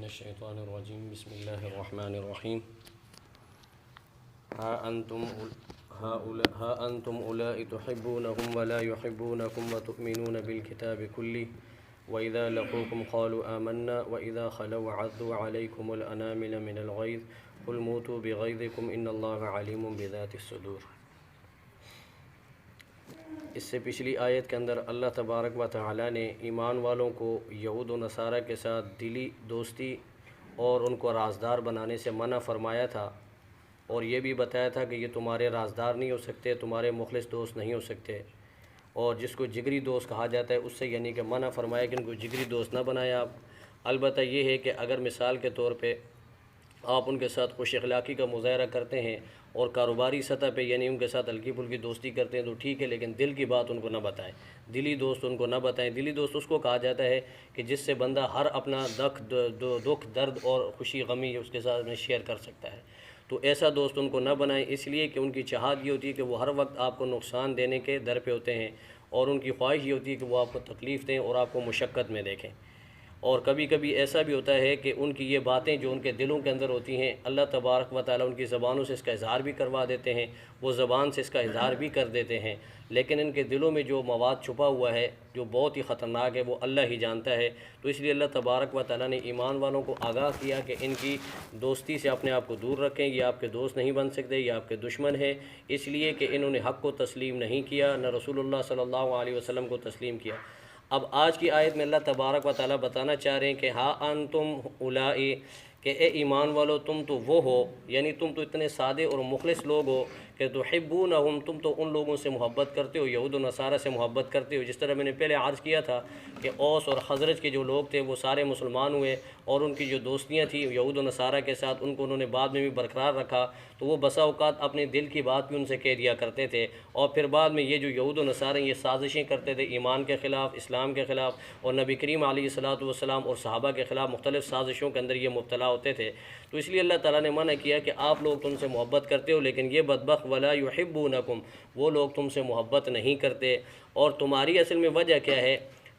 من الشیطان الرجیم بسم اللہ الرحمن الرحیم ها أنتم أولئك تحبونهم ولا يحبونكم وتؤمنون بالكتاب كله وإذا لقوكم قالوا آمنا وإذا خلوا عضوا عليكم الأنامل من الغيظ قل موتوا بغيظكم إن الله عليم بذات الصدور۔ اس سے پچھلی آیت کے اندر اللہ تبارک و تعالی نے ایمان والوں کو یہود و نصارہ کے ساتھ دلی دوستی اور ان کو رازدار بنانے سے منع فرمایا تھا، اور یہ بھی بتایا تھا کہ یہ تمہارے رازدار نہیں ہو سکتے، تمہارے مخلص دوست نہیں ہو سکتے، اور جس کو جگری دوست کہا جاتا ہے اس سے یعنی کہ منع فرمایا کہ ان کو جگری دوست نہ بنایا آپ۔ البتہ یہ ہے کہ اگر مثال کے طور پہ آپ ان کے ساتھ خوش اخلاقی کا مظاہرہ کرتے ہیں اور کاروباری سطح پہ یعنی ان کے ساتھ ہلکی پھلکی دوستی کرتے ہیں تو ٹھیک ہے، لیکن دل کی بات ان کو نہ بتائیں، دلی دوست ان کو نہ بتائیں۔ دلی دوست اس کو کہا جاتا ہے کہ جس سے بندہ ہر اپنا دکھ درد اور خوشی غمی اس کے ساتھ میں شیئر کر سکتا ہے، تو ایسا دوست ان کو نہ بنائیں، اس لیے کہ ان کی چاہت یہ ہوتی ہے کہ وہ ہر وقت آپ کو نقصان دینے کے در پہ ہوتے ہیں، اور ان کی خواہش یہ ہوتی ہے کہ وہ آپ کو تکلیف دیں اور آپ کو مشقت میں دیکھیں۔ اور کبھی کبھی ایسا بھی ہوتا ہے کہ ان کی یہ باتیں جو ان کے دلوں کے اندر ہوتی ہیں اللہ تبارک و تعالیٰ ان کی زبانوں سے اس کا اظہار بھی کروا دیتے ہیں، وہ زبان سے اس کا اظہار بھی کر دیتے ہیں، لیکن ان کے دلوں میں جو مواد چھپا ہوا ہے جو بہت ہی خطرناک ہے وہ اللہ ہی جانتا ہے۔ تو اس لیے اللہ تبارک و تعالیٰ نے ایمان والوں کو آگاہ کیا کہ ان کی دوستی سے اپنے آپ کو دور رکھیں، یہ آپ کے دوست نہیں بن سکتے، یہ آپ کے دشمن ہیں، اس لیے کہ انہوں نے حق کو تسلیم نہیں کیا، نہ رسول اللہ صلی اللہ علیہ وسلم کو تسلیم کیا۔ اب آج کی آیت میں اللہ تبارک و تعالیٰ بتانا چاہ رہے ہیں کہ ہا انتم اولائی، کہ اے ایمان والو تم تو وہ ہو، یعنی تم تو اتنے سادے اور مخلص لوگ ہو کہ تحبونہم، تم تو ان لوگوں سے محبت کرتے ہو، یہود و نصارہ سے محبت کرتے ہو۔ جس طرح میں نے پہلے عرض کیا تھا کہ اوس اور خزرج کے جو لوگ تھے وہ سارے مسلمان ہوئے، اور ان کی جو دوستیاں تھیں یہود و نصارہ کے ساتھ ان کو انہوں نے بعد میں بھی برقرار رکھا، تو وہ بسا اوقات اپنے دل کی بات بھی ان سے کہہ دیا کرتے تھے، اور پھر بعد میں یہ جو یہود و نصارہ یہ سازشیں کرتے تھے ایمان کے خلاف، اسلام کے خلاف، اور نبی کریم علیہ الصلوۃ والسلام اور صحابہ کے خلاف مختلف سازشوں کے اندر یہ مبتلا ہوتے تھے۔ تو اس لیے اللہ تعالیٰ نے منع کیا کہ آپ لوگ تم سے محبت کرتے ہو، لیکن یہ بدبخت ولا یحبونکم، وہ لوگ تم سے محبت نہیں کرتے۔ اور تمہاری اصل میں وجہ کیا ہے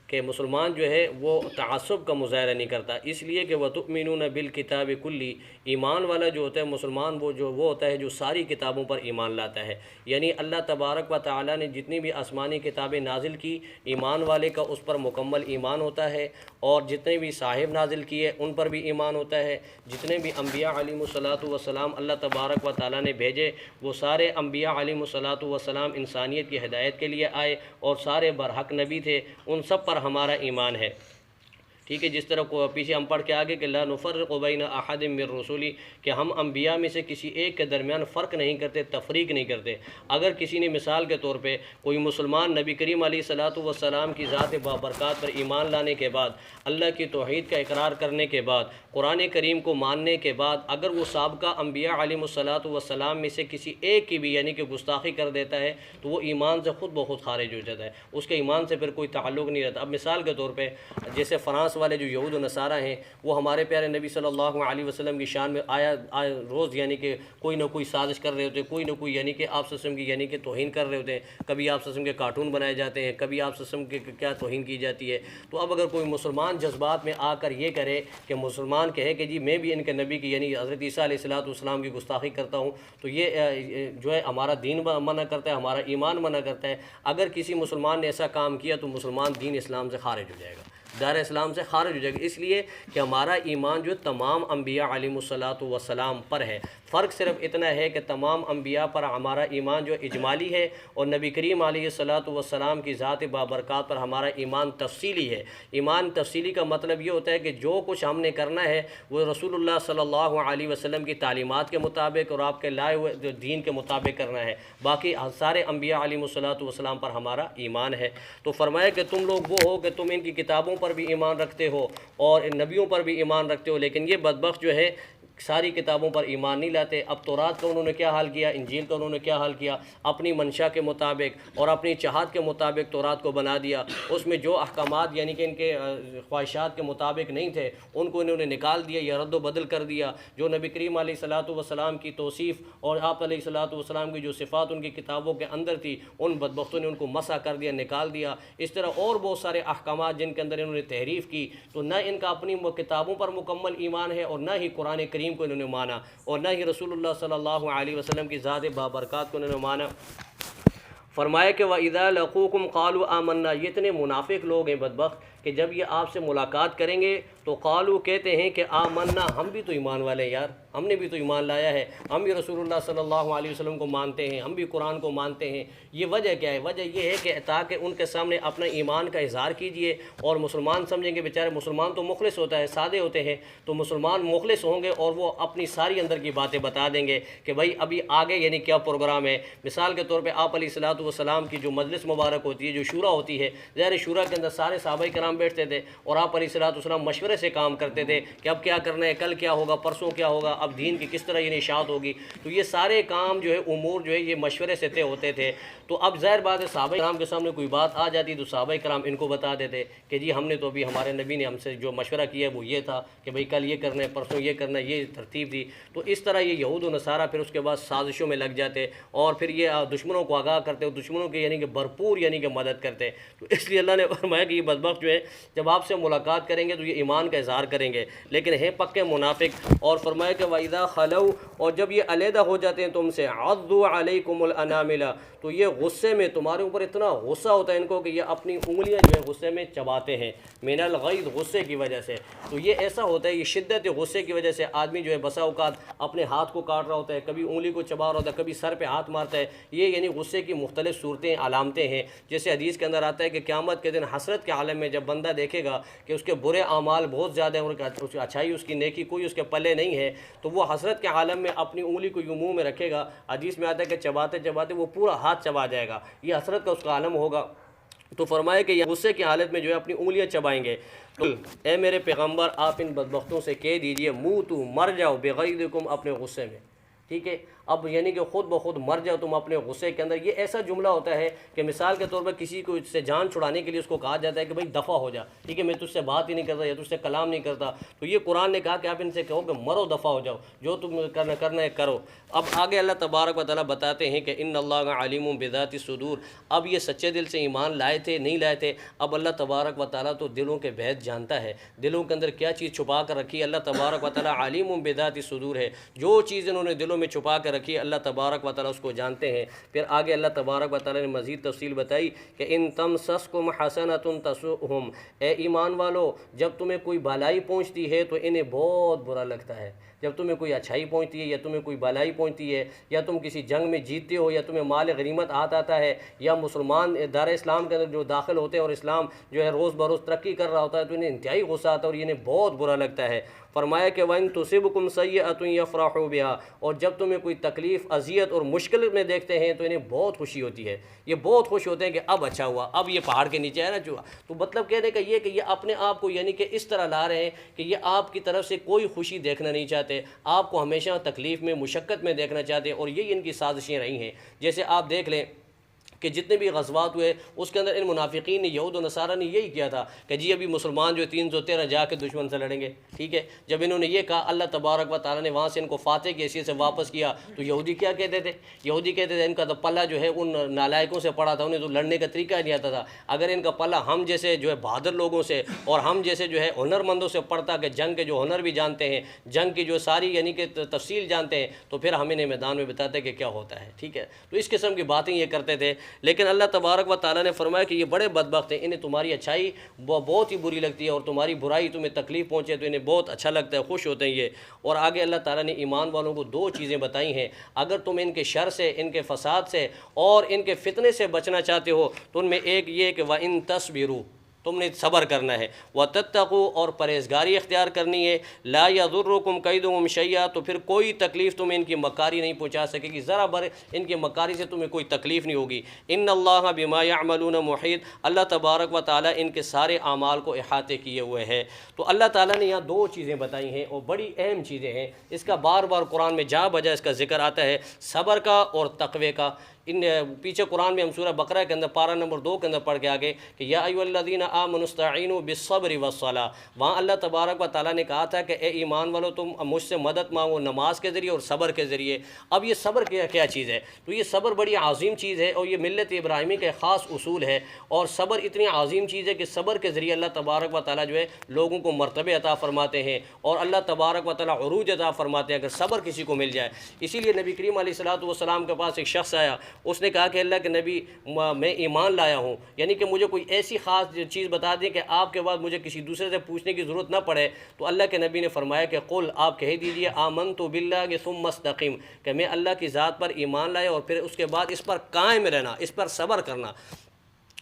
کہ مسلمان جو ہے وہ تعصب کا مظاہرہ نہیں کرتا، اس لیے کہ وَتُؤْمِنُونَ بِالْكِتَابِ كُلِّ، ایمان والا جو ہوتا ہے مسلمان وہ ہوتا ہے جو ساری کتابوں پر ایمان لاتا ہے، یعنی اللہ تبارک و تعالیٰ نے جتنی بھی آسمانی کتابیں نازل کی ایمان والے کا اس پر مکمل ایمان ہوتا ہے، اور جتنے بھی صاحب نازل کیے ان پر بھی ایمان ہوتا ہے، جتنے بھی انبیاء علیہ الصلوۃ والسلام اللہ تبارک و تعالیٰ نے بھیجے وہ سارے انبیاء علیہ الصلوۃ والسلام انسانیت کی ہدایت کے لیے آئے اور سارے برحق نبی تھے، ان سب پر ہمارا ایمان ہے۔ ٹھیک ہے، جس طرح کو پیچھے ہم پڑھ کے آگے کہ لا نفرق بین احد من رسولی، کہ ہم انبیاء میں سے کسی ایک کے درمیان فرق نہیں کرتے، تفریق نہیں کرتے۔ اگر کسی نے مثال کے طور پہ کوئی مسلمان نبی کریم علیہ الصلوۃ والسلام کی ذات بابرکات پر ایمان لانے کے بعد، اللہ کی توحید کا اقرار کرنے کے بعد، قرآن کریم کو ماننے کے بعد اگر وہ سابقہ انبیاء علیہ الصلوۃ والسلام میں سے کسی ایک کی بھی یعنی کہ گستاخی کر دیتا ہے تو وہ ایمان سے خود بخود خارج ہو جاتا ہے، اس کے ایمان سے پھر کوئی تعلق نہیں رہتا۔ اب مثال کے طور پہ جیسے فرانس والے جو یہود و نصارہ ہیں وہ ہمارے پیارے نبی صلی اللہ علیہ وسلم کی شان میں روز یعنی کہ کوئی نہ کوئی سازش کر رہے ہوتے ہیں، کوئی نہ کوئی یعنی کہ آپ وسلم کی یعنی کہ توہین کر رہے ہوتے ہیں، کبھی آپ وسلم کے کارٹون بنائے جاتے ہیں، کبھی آپ وسلم کے کیا توہین کی جاتی ہے۔ تو اب اگر کوئی مسلمان جذبات میں آ کر یہ کرے کہ مسلمان کہے کہ جی میں بھی ان کے نبی کی یعنی حضرت عیسیٰ علیہ الصلوۃ والسلام کی گستاخی کرتا ہوں، تو یہ جو ہے ہمارا دین منع کرتا ہے، ہمارا ایمان منع کرتا ہے۔ اگر کسی مسلمان نے ایسا کام کیا تو مسلمان دین اسلام سے خارج ہو جائے گا، دار اسلام سے خارج ہو جائے گا، اس لیے کہ ہمارا ایمان جو تمام انبیاء علیہ الصلوۃ والسلام پر ہے۔ فرق صرف اتنا ہے کہ تمام انبیاء پر ہمارا ایمان جو اجمالی ہے، اور نبی کریم علیہ الصلوۃ والسلام کی ذات بابرکات پر ہمارا ایمان تفصیلی ہے۔ ایمان تفصیلی کا مطلب یہ ہوتا ہے کہ جو کچھ ہم نے کرنا ہے وہ رسول اللہ صلی اللہ علیہ وسلم کی تعلیمات کے مطابق اور آپ کے لائے ہوئے جو دین کے مطابق کرنا ہے، باقی سارے انبیاء علیہ الصلوۃ والسلام پر ہمارا ایمان ہے۔ تو فرمایا کہ تم لوگ وہ ہو کہ تم ان کی کتابوں پر بھی ایمان رکھتے ہو اور ان نبیوں پر بھی ایمان رکھتے ہو، لیکن یہ بدبخت جو ہے ساری کتابوں پر ایمان نہیں لاتے۔ اب تورات کا انہوں نے کیا حال کیا، انجیل کا انہوں نے کیا حال کیا، اپنی منشا کے مطابق اور اپنی چاہت کے مطابق تورات کو بنا دیا۔ اس میں جو احکامات یعنی کہ ان کے خواہشات کے مطابق نہیں تھے ان کو انہوں نے نکال دیا یا رد و بدل کر دیا۔ جو نبی کریم علیہ الصلوۃ والسلام کی توصیف اور آپ علیہ الصلوۃ والسلام کی جو صفات ان کی کتابوں کے اندر تھی ان بدبختوں نے ان کو مسح کر دیا، نکال دیا۔ اس طرح اور بہت سارے احکامات جن کے اندر انہوں نے تحریف کی، تو نہ ان کا اپنی کتابوں پر مکمل ایمان ہے اور نہ ہی قرآن کریم کو انہوں نے مانا، اور نہ ہی رسول اللہ صلی اللہ علیہ وسلم کی ذات بابرکات کو انہوں نے مانا۔ فرمایا کہ وَإِذَا لَقُوكُمْ قَالُوا آمَنَّا، یہ اتنے منافق لوگ ہیں بدبخت کہ جب یہ آپ سے ملاقات کریں گے تو قالو کہتے ہیں کہ آمنا، ہم بھی تو ایمان والے ہیں یار، ہم نے بھی تو ایمان لایا ہے، ہم بھی رسول اللہ صلی اللہ علیہ وسلم کو مانتے ہیں، ہم بھی قرآن کو مانتے ہیں۔ یہ وجہ کیا ہے؟ وجہ یہ ہے کہ تاکہ ان کے سامنے اپنا ایمان کا اظہار کیجئے اور مسلمان سمجھیں گے بیچارے مسلمان تو مخلص ہوتا ہے، سادے ہوتے ہیں، تو مسلمان مخلص ہوں گے اور وہ اپنی ساری اندر کی باتیں بتا دیں گے کہ بھائی ابھی آگے یعنی کیا پروگرام ہے۔ مثال کے طور پہ آپ علیہ الصلوۃ والسلام کی جو مجلس مبارک ہوتی ہے، جو شورا ہوتی ہے، ظاہر شورا کے اندر سارے صحابہ کرام بیٹھتے تھے اور آپ علیہ الصلوۃ والسلام مشورے سے کام کرتے تھے کہ اب کیا کرنا ہے، کل کیا ہوگا، پرسوں کیا ہوگا، اب دین کی کس طرح یہ اشاعت ہوگی۔ تو یہ سارے کام جو ہے امور جو ہے یہ مشورے سے طے ہوتے تھے۔ تو اب ظاہر بات ہے صحابہ کرام کے سامنے کوئی بات آ جاتی تو صحابہ کرام ان کو بتا دیتے کہ جی ہم نے تو ابھی ہمارے نبی نے ہم سے جو مشورہ کیا وہ یہ تھا کہ بھئی کل یہ کرنا ہے، پرسوں یہ کرنا ہے، یہ ترتیب تھی۔ تو اس طرح یہ یہود و نصارہ پھر اس کے بعد سازشوں میں لگ جاتے اور پھر یہ دشمنوں کو آگاہ کرتے اور دشمنوں کے یعنی کہ بھرپور یعنی کہ مدد کرتے۔ تو اس لیے اللہ نے فرمایا کہ یہ بدبخت جو ہے جب آپ سے ملاقات کریں گے تو یہ ایمان کا اظہار کریں گے لیکن ہیں پکے منافق۔ اور فرمایا کہ وَإِذَا خَلَوْا، اور جب یہ علیحدہ ہو جاتے ہیں تم سے، عَضُّوا عَلَيْكُمُ الْأَنَامِلَ، تو یہ غصے میں تمہارے اوپر اتنا غصہ ہوتا ہے ان کو کہ یہ اپنی انگلیاں جو ہے غصے میں چباتے ہیں، من الغیظ، غصے کی وجہ سے۔ تو یہ ایسا ہوتا ہے، یہ شدت غصے کی وجہ سے آدمی جو ہے بسا اوقات اپنے ہاتھ کو کاٹ رہا ہوتا ہے، کبھی انگلی کو چبا رہا ہوتا ہے، کبھی سر پہ ہاتھ مارتا ہے۔ یہ یعنی غصے کی مختلف صورتیں علامتیں ہیں، جیسے حدیث کے اندر آتا ہے کہ قیامت کے دن حسرت کے عالم میں جب بندہ دیکھے گا کہ اس کے برے اعمال بہت زیادہ ہیں اور اس کی اچھائی، اس کی نیکی کوئی اس کے پلے نہیں ہے، تو وہ حسرت کے عالم میں اپنی انگلی کو یوں منہ میں رکھے گا، حدیث میں آتا ہے کہ چباتے چباتے وہ پورا ہاتھ چبا جائے گا، یہ حسرت کا اس کا عالم ہوگا۔ تو فرمایا کہ یہ غصے کی حالت میں جو ہے اپنی انگلیاں چبائیں گے۔ تو اے میرے پیغمبر آپ ان بدبختوں سے کہہ دیجئے موتو، مر جاؤ، بغیظکم، اپنے غصے میں، ٹھیک ہے۔ اب یعنی کہ خود بخود مر جاؤ تم اپنے غصے کے اندر۔ یہ ایسا جملہ ہوتا ہے کہ مثال کے طور پر کسی کو سے جان چھڑانے کے لیے اس کو کہا جاتا ہے کہ بھائی دفع ہو جا، ٹھیک ہے، میں تجھ سے بات ہی نہیں کرتا یا تجھ سے کلام نہیں کرتا، تو یہ قرآن نے کہا کہ آپ ان سے کہو کہ مرو، دفع ہو جاؤ، جو تم کرنا ہے کرو۔ اب آگے اللہ تبارک و تعالیٰ بتاتے ہیں کہ ان اللہ علیم بذات الصدور۔ اب یہ سچے دل سے ایمان لائے تھے نہیں لائے تھے، اب اللہ تبارک و تعالیٰ تو دلوں کے بھید جانتا ہے، دلوں کے اندر کیا چیز چھپا کر رکھی ہے۔ اللہ تبارک و تعالیٰ علیم بذات الصدور ہے، جو چیز انہوں نے دلوں میں چھپا کر رکھی ہے اللہ تبارک و تعالیٰ اس کو جانتے ہیں۔ پھر آگے اللہ تبارک و تعالیٰ نے مزید تفصیل بتائی کہ ان تمسسکم حسنۃ تسؤہم، اے ایمان والو جب تمہیں کوئی بھلائی پہنچتی ہے تو انہیں بہت برا لگتا ہے۔ جب تمہیں کوئی اچھائی پہنچتی ہے یا تمہیں کوئی بھلائی پہنچتی ہے یا تم کسی جنگ میں جیتتے ہو یا تمہیں مال غنیمت آتا ہے یا مسلمان دار اسلام کے اندر جو داخل ہوتے ہیں اور اسلام جو ہے روز بروز ترقی کر رہا ہوتا ہے تو انہیں انتہائی غصہ آتا ہے اور انہیں بہت برا لگتا ہے۔ فرمایا کہ وَإِن تُصِبْكُمْ سَيِّئَةٌ يَفْرَحُوا بِهَا، اور جب تمہیں کوئی تکلیف، اذیت اور مشکل میں دیکھتے ہیں تو انہیں بہت خوشی ہوتی ہے، یہ بہت خوش ہوتے ہیں کہ اب اچھا ہوا، اب یہ پہاڑ کے نیچے ہے نا جو۔ تو مطلب کہنے کا یہ کہ یہ اپنے آپ کو یعنی کہ اس طرح لا رہے ہیں کہ یہ آپ کی طرف سے کوئی خوشی دیکھنا نہیں چاہتے، آپ کو ہمیشہ تکلیف میں، مشقت میں دیکھنا چاہتے ہیں، اور یہی ان کی سازشیں رہی ہیں۔ جیسے آپ دیکھ لیں کہ جتنے بھی غزوات ہوئے اس کے اندر ان منافقین نے، یہود و نصارہ نے یہی کیا تھا کہ جی ابھی مسلمان جو 313 جا کے دشمن سے لڑیں گے، ٹھیک ہے۔ جب انہوں نے یہ کہا اللہ تبارک و تعالیٰ نے وہاں سے ان کو فاتح کی حیثیت سے واپس کیا تو یہودی کیا کہتے تھے؟ یہودی کہتے تھے ان کا تو پلہ جو ہے ان نالائکوں سے پڑا تھا، انہیں تو لڑنے کا طریقہ نہیں آتا تھا۔ اگر ان کا پلہ ہم جیسے جو ہے بہادر لوگوں سے اور ہم جیسے جو ہے ہنر مندوں سے پڑتا کہ جنگ کے جو ہنر بھی جانتے ہیں، جنگ کی جو ساری یعنی کہ تفصیل جانتے ہیں، تو پھر ہم انہیں میدان میں بتاتے کہ کیا ہوتا ہے، ٹھیک ہے۔ تو اس قسم کی باتیں یہ کرتے تھے، لیکن اللہ تبارک و تعالیٰ نے فرمایا کہ یہ بڑے بدبخت ہیں، انہیں تمہاری اچھائی بہت ہی بری لگتی ہے اور تمہاری برائی تمہیں تکلیف پہنچے تو انہیں بہت اچھا لگتا ہے، خوش ہوتے ہیں یہ۔ اور آگے اللہ تعالیٰ نے ایمان والوں کو دو چیزیں بتائی ہیں، اگر تم ان کے شر سے، ان کے فساد سے اور ان کے فتنے سے بچنا چاہتے ہو تو ان میں ایک یہ کہ وَإِن تَصْبِرُوا، تم نے صبر کرنا ہے، وَتَتَّقُوا اور پرہیزگاری اختیار کرنی ہے، لَا يَضُرُّكُمْ كَيْدُهُمْ شَيْئًا تو پھر کوئی تکلیف تمہیں ان کی مکاری نہیں پہنچا سکے گی، ذرا بر ان کی مکاری سے تمہیں کوئی تکلیف نہیں ہوگی۔ ان اللہ بما یعملون محیط، اللہ تبارک و تعالیٰ ان کے سارے اعمال کو احاطے کیے ہوئے ہے۔ تو اللہ تعالیٰ نے یہاں دو چیزیں بتائی ہیں اور بڑی اہم چیزیں ہیں، اس کا بار بار قرآن میں جا بجا اس کا ذکر آتا ہے، صبر کا اور تقوی کا۔ پیچھے قرآن میں ہم سورہ بقرہ کے اندر پارہ نمبر 2 کے اندر پڑھ کے آگے کہ یا ایھا الذین آمنوا استعینوا بالصبر والصلاۃ، وہاں اللہ تبارک و تعالیٰ نے کہا تھا کہ اے ایمان والو تم مجھ سے مدد مانگو نماز کے ذریعے اور صبر کے ذریعے۔ اب یہ صبر کیا چیز ہے؟ تو یہ صبر بڑی عظیم چیز ہے اور یہ ملت ابراہیمی کا خاص اصول ہے، اور صبر اتنی عظیم چیز ہے کہ صبر کے ذریعے اللہ تبارک و تعالیٰ جو ہے لوگوں کو مرتبے عطا فرماتے ہیں اور اللہ تبارک و تعالیٰ عروج عطا فرماتے ہیں اگر صبر کسی کو مل جائے۔ اسی لیے نبی کریم علیہ الصلوۃ والسلام کے پاس ایک شخص آیا، اس نے کہا کہ اللہ کے نبی میں ایمان لایا ہوں، یعنی کہ مجھے کوئی ایسی خاص چیز بتا دیں کہ آپ کے بعد مجھے کسی دوسرے سے پوچھنے کی ضرورت نہ پڑے۔ تو اللہ کے نبی نے فرمایا کہ قل، آپ کہہ دیجئے آمنت باللہ ثم استقم، کہ میں اللہ کی ذات پر ایمان لایا اور پھر اس کے بعد اس پر قائم رہنا، اس پر صبر کرنا۔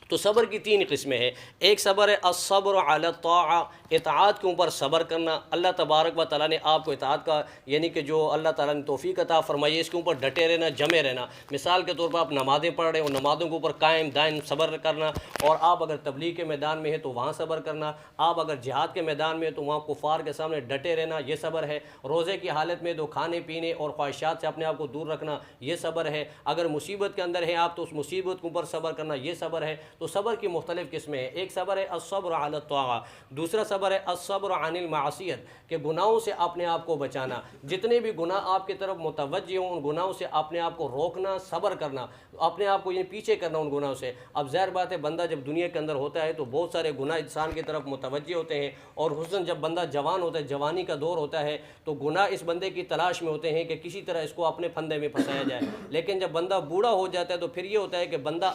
تو صبر کی 3 قسمیں ہیں، ایک صبر ہے الصبر علی الطاعہ، اطاعت کے اوپر صبر کرنا، اللہ تبارک و تعالیٰ نے آپ کو اطاعت کا یعنی کہ جو اللہ تعالیٰ نے توفیق عطا فرمائی ہے اس کے اوپر ڈٹے رہنا، جمے رہنا۔ مثال کے طور پر آپ نمازیں پڑھ رہے ہیں اور نمازوں کے اوپر قائم دائم صبر کرنا، اور آپ اگر تبلیغ کے میدان میں ہیں تو وہاں صبر کرنا، آپ اگر جہاد کے میدان میں ہیں تو وہاں کفار کے سامنے ڈٹے رہنا، یہ صبر ہے۔ روزے کی حالت میں تو کھانے پینے اور خواہشات سے اپنے آپ کو دور رکھنا، یہ صبر ہے۔ اگر مصیبت کے اندر ہیں آپ تو اس مصیبت کے اوپر صبر کرنا، یہ صبر ہے۔ تو صبر کی مختلف قسمیں ہیں، ایک صبر ہے الصبر علی الطاعہ، دوسرا صبر ہے الصبر عن المعصیت، کہ گناہوں سے اپنے آپ کو بچانا، جتنے بھی گناہ آپ کی طرف متوجہ ہوں ان گناہوں سے اپنے آپ کو روکنا، صبر کرنا، اپنے آپ کو یہ پیچھے کرنا ان گناہوں سے۔ اب ظاہر بات ہے بندہ جب دنیا کے اندر ہوتا ہے تو بہت سارے گناہ انسان کی طرف متوجہ ہوتے ہیں، اور حسن جب بندہ جوان ہوتا ہے، جوانی کا دور ہوتا ہے، تو گناہ اس بندے کی تلاش میں ہوتے ہیں کہ کسی طرح اس کو اپنے پھندے میں پھنسایا جائے۔ لیکن جب بندہ بوڑھا ہو جاتا ہے تو پھر یہ ہوتا ہے کہ بندہ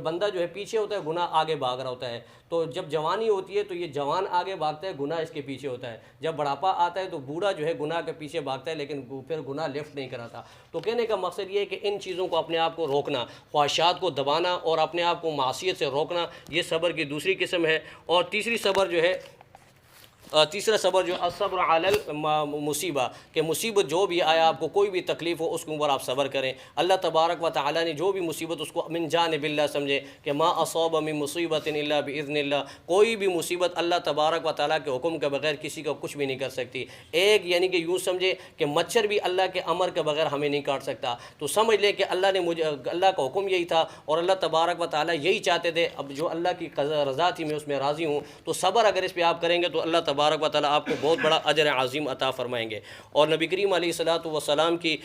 بندہ جو ہے پیچھے ہوتا ہے، گناہ آگے بھاگ رہا ہوتا ہے۔ تو جب جوانی ہوتی ہے تو یہ جوان آگے بھاگتا ہے، گناہ اس کے پیچھے ہوتا ہے۔ جب بڑھاپا آتا ہے تو بوڑھا جو ہے گناہ کے پیچھے بھاگتا ہے لیکن پھر گناہ لیفٹ نہیں کراتا۔ تو کہنے کا مقصد یہ ہے کہ ان چیزوں کو اپنے آپ کو روکنا، خواہشات کو دبانا اور اپنے آپ کو معصیت سے روکنا، یہ صبر کی دوسری قسم ہے۔ اور تیسری صبر جو ہے تیسرا صبر جو الصبر علی المصیبہ، کہ مصیبت جو بھی آیا آپ کو کوئی بھی تکلیف ہو اس کے اوپر آپ صبر کریں۔ اللہ تبارک و تعالیٰ نے جو بھی مصیبت اس کو من جانب اللہ سمجھے کہ ما اصاب من مصیبت الا باذن اللہ، کوئی بھی مصیبت اللہ تبارک و تعالیٰ کے حکم کے بغیر کسی کا کچھ بھی نہیں کر سکتی۔ ایک یعنی کہ یوں سمجھے کہ مچھر بھی اللہ کے امر کے بغیر ہمیں نہیں کاٹ سکتا، تو سمجھ لیں کہ اللہ کا حکم یہی تھا اور اللہ تبارک و تعالیٰ یہی چاہتے تھے۔ اب جو اللہ کی رضا تھی میں اس میں راضی ہوں، تو صبر اگر اس پہ آپ کریں گے تو اللہ تبارک و تعالیٰ آپ کو بہت بڑا اجر عظیم عطا فرمائیں گے۔ اور نبی کریم علیہ الصلوۃ والسلام کی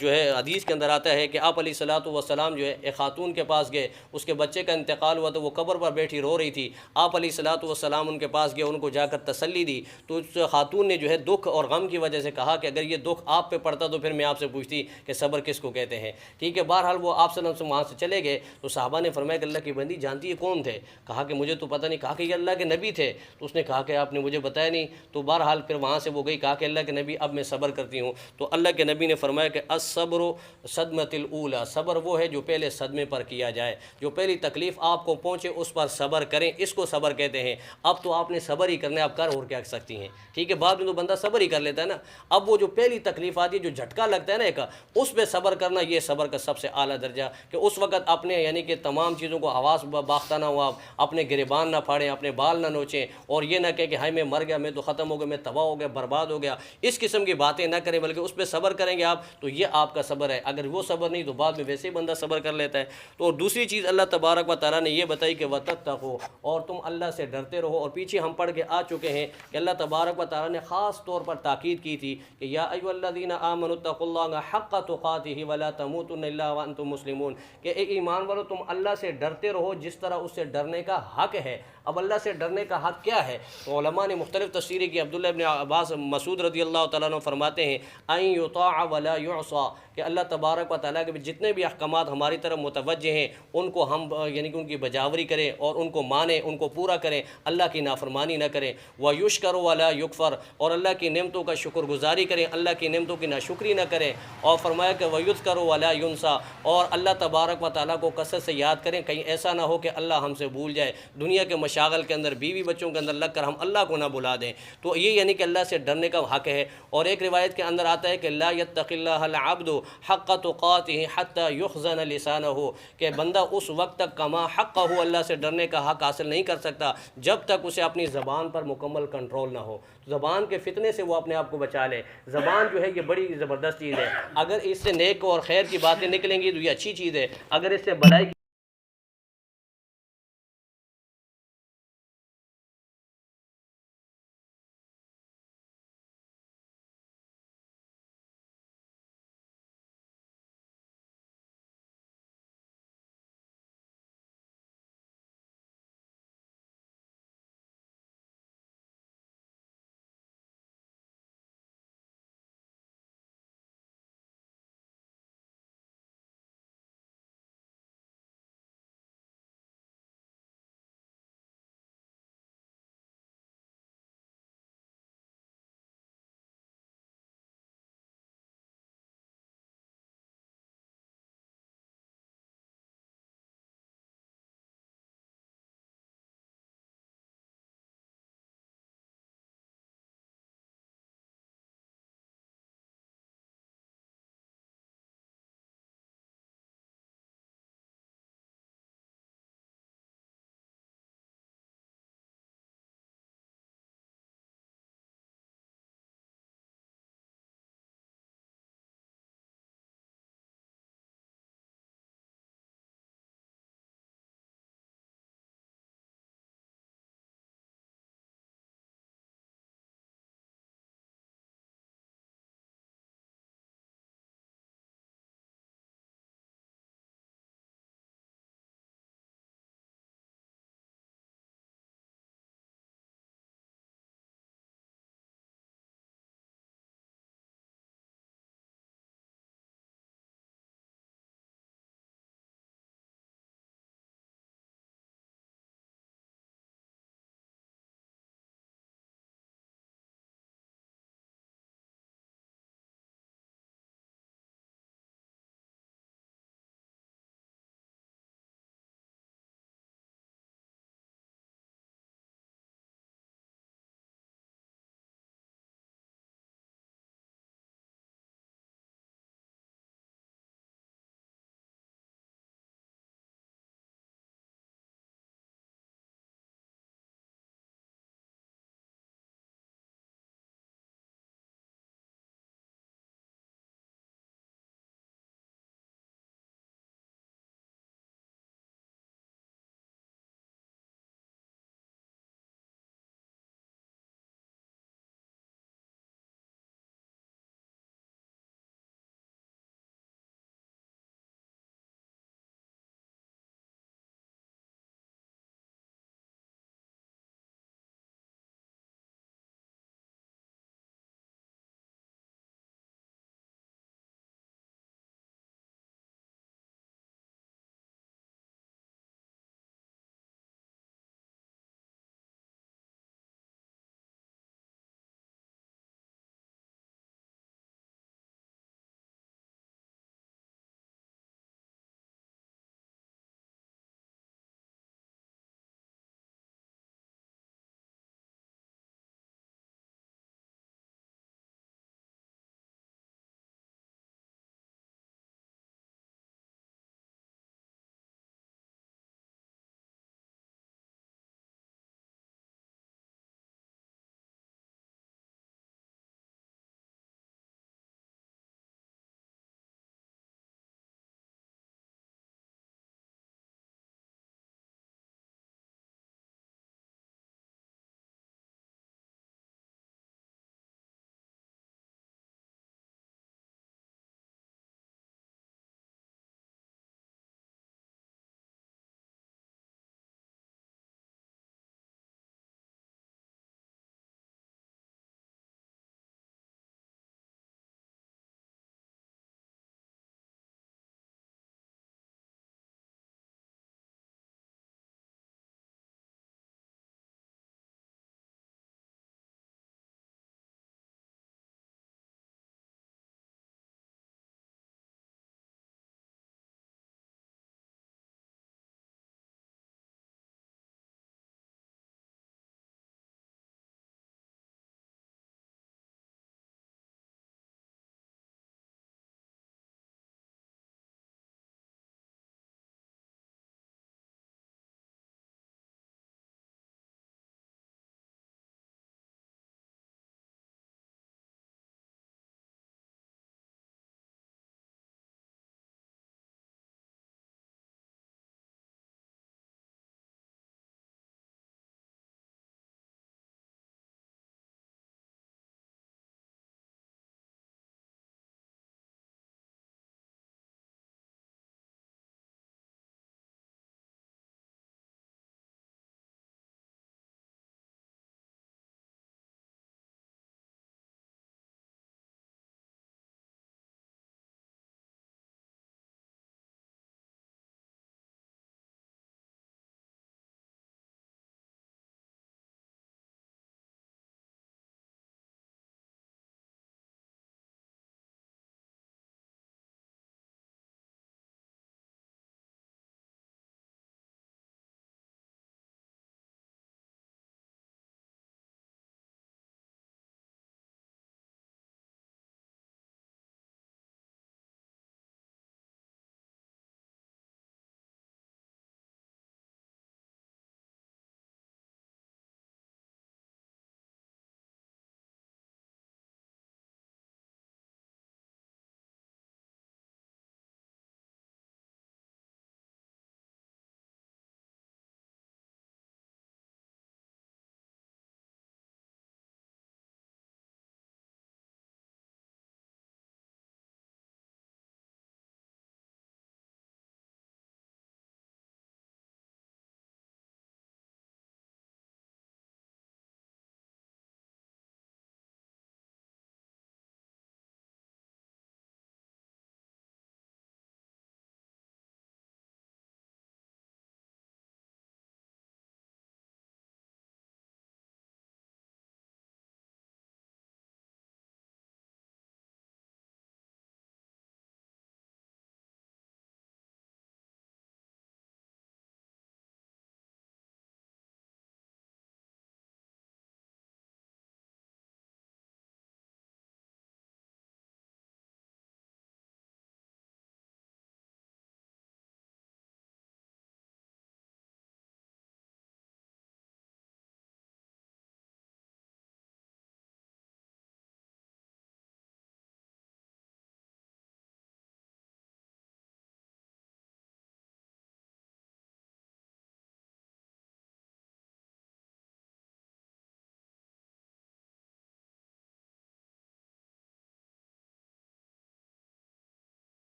جو ہے حدیث کے اندر آتا ہے کہ آپ علیہ الصلوۃ والسلام جو ہے ایک خاتون کے پاس گئے، اس کے بچے کا انتقال ہوا تو وہ قبر پر بیٹھی رو رہی تھی۔ آپ علیہ الصلوۃ والسلام ان کے پاس گئے، ان کو جا کر تسلی دی، تو اس خاتون نے جو ہے دکھ اور غم کی وجہ سے کہا کہ اگر یہ دکھ آپ پہ پڑتا تو پھر میں آپ سے پوچھتی کہ صبر کس کو کہتے ہیں۔ ٹھیک ہے، بہرحال وہ آپ صلی اللہ علیہ وسلم وہاں سے چلے گئے تو صحابہ نے فرمایا کہ اللہ کی بندی جانتی ہے کون تھے؟ کہا کہ مجھے تو پتہ نہیں۔ کہا کہ یہ اللہ کے نبی تھے۔ تو اس نے کہا کہ آپ نے مجھے بتایا نہیں۔ تو بہرحال پھر وہاں سے وہ گئی، کہا کہ اللہ کے نبی اب میں صبر کرتی ہوں۔ تو اللہ کے نبی نے فرمایا کہ الصبر صدمۃ الاولی، صبر وہ ہے جو پہلے صدمے پر کیا جائے، جو پہلی تکلیف آپ کو پہنچے اس پر صبر کریں، اس کو صبر کہتے ہیں۔ اب تو آپ نے صبر ہی کرنا ہے، آپ کر اور کیا سکتی ہیں؟ ٹھیک ہے، بعد میں تو بندہ صبر ہی کر لیتا ہے نا۔ اب وہ جو پہلی تکلیف آتی ہے، جو جھٹکا لگتا ہے نا ایک، اس پہ صبر کرنا، یہ صبر کا سب سے اعلیٰ درجہ، کہ اس وقت اپنے یعنی کہ تمام چیزوں کو حواس باختہ نہ ہو، آپ اپنے گریبان نہ پھاڑیں، اپنے بال نہ نوچیں، اور یہ نہ کہے کہ ہائے میں مر گیا، میں تو ختم ہو گیا، میں تباہ ہو گیا، برباد ہو گیا، اس قسم کی باتیں نہ کریں، بلکہ اس پہ صبر کریں گے آپ تو یہ آپ کا صبر ہے۔ اگر وہ صبر نہیں تو بعد میں ویسے ہی بندہ صبر کر لیتا ہے۔ تو دوسری چیز اللہ تبارک و تعالیٰ نے یہ بتائی کہ وَتَتَّقُوا، اور تم اللہ سے ڈرتے رہو۔ اور پیچھے ہم پڑھ کے آ چکے ہیں کہ اللہ تبارک و تعالیٰ نے خاص طور پر تاکید کی تھی کہ یا ایھا الذین آمنوا اتقوا اللہ حق تقاتہ ولا تموتن الا وانتم مسلمون، کہ اے ایمان والو تم اللہ سے ڈرتے رہو جس طرح اس سے ڈرنے کا حق ہے۔ اب اللہ سے ڈرنے کا حق کیا ہے؟ تو علماء نے مختلف تفسیریں کی۔ عبداللہ ابن عباس مسعود رضی اللہ تعالیٰ عنہ فرماتے ہیں ان یطاع ولا یعصى، کہ اللہ تبارک و تعالیٰ کے جتنے بھی احکامات ہماری طرف متوجہ ہیں ان کو ہم یعنی کہ ان کی بجاوری کریں اور ان کو مانیں، ان کو پورا کریں، اللہ کی نافرمانی نہ کریں۔ وَيُشْكَرُ وَلَا يُكْفَرُ، اور اللہ کی نعمتوں کا شکر گزاری کریں، اللہ کی نعمتوں کی ناشکری نہ کریں۔ اور فرمایا کہ وَيُذْكَرُ وَلَا يُنْسَى، اور اللہ تبارک و تعالیٰ کو کثرت سے یاد کریں، کہیں ایسا نہ ہو کہ اللہ ہم سے بھول جائے۔ دنیا کے مشاغل کے اندر، بیوی بچوں کے اندر لگ کر ہم اللہ کو نہ بلا دیں۔ تو یہ یعنی کہ اللہ سے ڈرنے کا حق ہے۔ اور ایک روایت کے اندر آتا ہے کہ لا یتق اللہ العبد حق تقاته حتى يخزن لسانه، کہ بندہ اس وقت تک کما حق ہو اللہ سے ڈرنے کا حق حاصل نہیں کر سکتا جب تک اسے اپنی زبان پر مکمل کنٹرول نہ ہو۔ زبان کے فتنے سے وہ اپنے آپ کو بچا لے۔ زبان جو ہے یہ بڑی زبردست چیز ہے، اگر اس سے نیک اور خیر کی باتیں نکلیں گی تو یہ اچھی چیز ہے، اگر اس سے بلائی